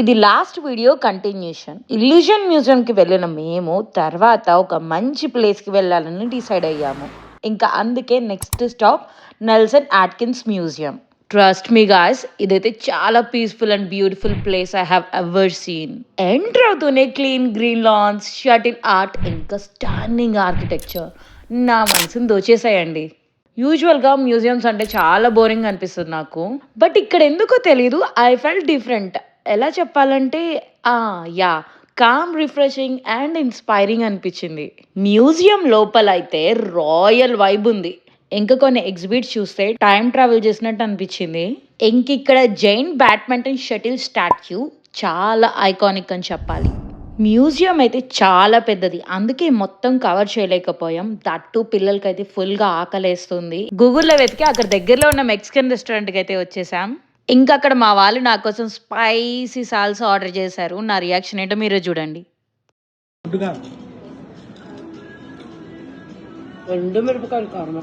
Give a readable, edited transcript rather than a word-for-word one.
ఇది last video continuation. Illusion మ్యూజియంకి వెళ్ళిన మేము తర్వాత ఒక మంచి ప్లేస్కి వెళ్ళాలని డిసైడ్ అయ్యాము. ఇంకా అందుకే next stop Nelson Atkins museum. Trust me guys, ఇదైతే చాలా peaceful and beautiful place I have ever seen. Enter అవుతూనే clean green lawns, shuttle art, ఇంకా స్టాండింగ్ ఆర్కిటెక్చర్ నా మనసుని దోచేసాయండి. యూజువల్గా మ్యూజియంస్ అంటే చాలా బోరింగ్ అనిపిస్తుంది నాకు, బట్ ఇక్కడ ఎందుకో తెలీదు, ఐ ఫెల్ట్ డిఫరెంట్. ఎలా చెప్పాలంటే yeah calm, refreshing and inspiring అనిపించింది. మ్యూజియం లోపల అయితే రాయల్ వైబ్ ఉంది. ఇంకా కొన్ని ఎగ్జిబిట్స్ చూస్తే టైం ట్రావెల్ చేసినట్టు అనిపించింది. ఇంక ఇక్కడ జైన్ బ్యాడ్మింటన్ షటిల్ స్టాచ్యూ చాలా ఐకానిక్ అని చెప్పాలి. మ్యూజియం అయితే చాలా పెద్దది, అందుకే మొత్తం కవర్ చేయలేకపోయాం. దట్టు పిల్లలకైతే ఫుల్గా ఆకలేస్తుంది. గూగుల్లో వెతికి అక్కడ దగ్గరలో ఉన్న మెక్సికన్ రెస్టారెంట్కి అయితే వచ్చేసాం. ఇంకా అక్కడ మా వాళ్ళు నా కోసం స్పైసీ సాల్సా ఆర్డర్ చేశారు. నా రియాక్షన్ ఏంటో మీరే చూడండి. ఎండు మిరపకాయలు కారం